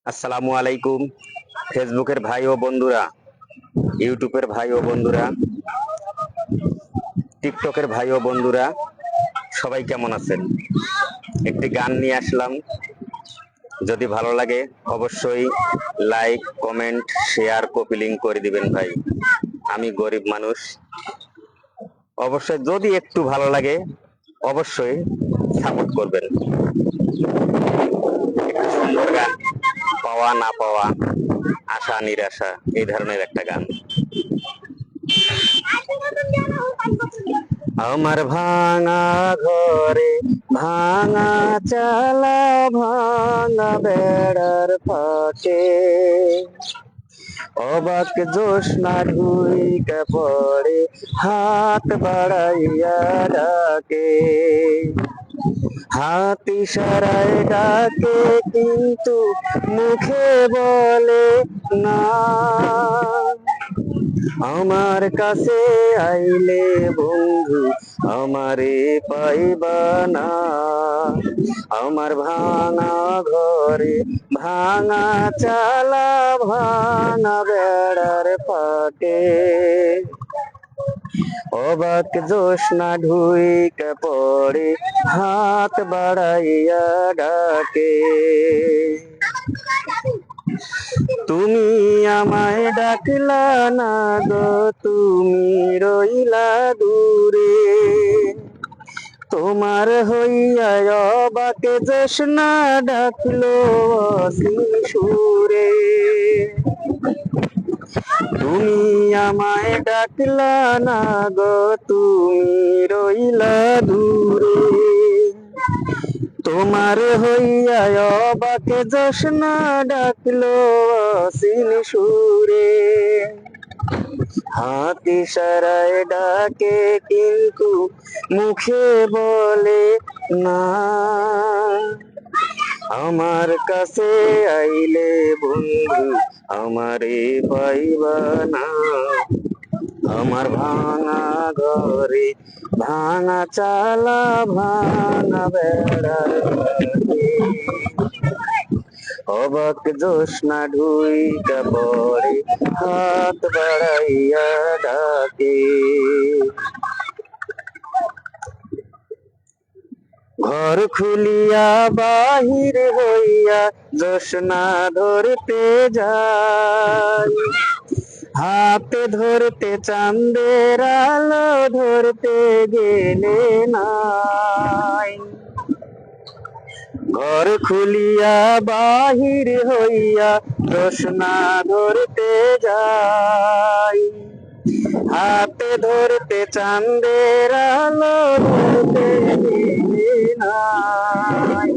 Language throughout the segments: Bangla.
আসসালামু আলাইকুম। ফেসবুকের ভাই ও বন্ধুরা, ইউটিউবের ভাই ও বন্ধুরা, টিকটকের ভাই ও বন্ধুরা, সবাই কেমন আছেন? একটি গান নিয়ে আসলাম। যদি ভালো লাগে অবশ্যই like, comment, share, copy link করে দিবেন ভাই। আমি গরিব মানুষ, অবশ্যই যদি একটু ভালো লাগে অবশ্যই সাপোর্ট করবেন। একটা সুন্দর গান, পাওয়া না পাওয়া, আশা নিরাশা, এই ধরনের একটা গান। আমার ভাঙা ঘরে ভাঙা চালা, ভাঙা বেড়ার ফাঁকে অবাক জোৎস্না ঢুইকা পড়ে, হাত বাড়াইয়া ডাকে। হাত ইশারায় ডাকে কিন্তু মুখে বলে না। আমার কাছে আইলে বন্ধু আমারে পাইবা না। আমার ভাঙা ঘরে ভাঙা চালা, ভাঙা বেড়ার ফাটে অবাক জোৎস্না ঢুইকা পড়ে, হাত বাড়াইয়া ডাকে। তুমি আমায় ডাকলা না গো, তুমি রইলা দূরে। তোমার হইয়া অবাক জোৎস্না ডাকলো অসীম সুরে। তুমি আমায় ডাকলা না গো, তুমি রইলা দূরে। তোমার হইয়া অবাক জোৎস্না ডাকলো অসীম সুরে। হাত ইশারায় ডাকে কিন্তু মুখে বলে না। আমার কাছে আইলে বন্ধু আমারে পাইবা না। আমার ভাঙা ঘরে ভাঙা চালা, ভাঙা বেড়ার ফাঁকে অবাক জোৎস্না ঢুইকা পড়ে, হাত বাড়াইয়া ডাকে। ঘর খুলিয়া বাহির হইয়া জোৎস্না ধরতে যাই। হাতে ধরতে চাঁদের আলো ধরতে গেলে নাই। ঘর খুলিয়া বাহির হইয়া জোৎস্না ধরতে যাই। হাতে ধরতে চাঁদের আলো ধরতে গেলে নাই।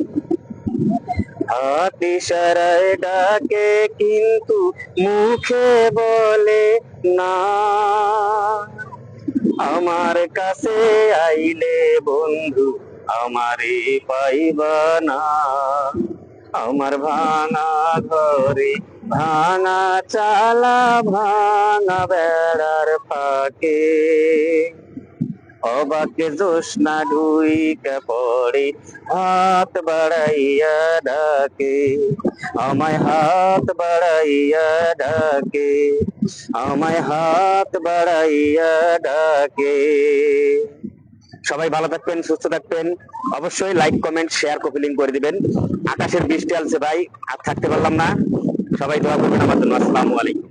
হাত ইশারায় ডাকে কিন্তু মুখে বলে না। আমার কাছে আইলে বন্ধু আমারে পাইবা না। আমার ভাঙা ঘরে ভাঙা চালা, ভাঙা বেড়ার ফাঁকে অবাক জোৎস্না ঢুইকা পড়ে, হাত বাড়াইয়া ডাকে। আমায় হাত বাড়াইয়া ডাকে, আমায় হাত বাড়াইয়া ডাকে। সবাই ভালো থাকবেন, সুস্থ থাকবেন। অবশ্যই like, comment, share, copy link করে দিবেন। আকাশের বৃষ্টি আলছে ভাই, আর থাকতে পারলাম না। সবাই দোয়া করবেন আমার জন্য। আসসালামু আলাইকুম।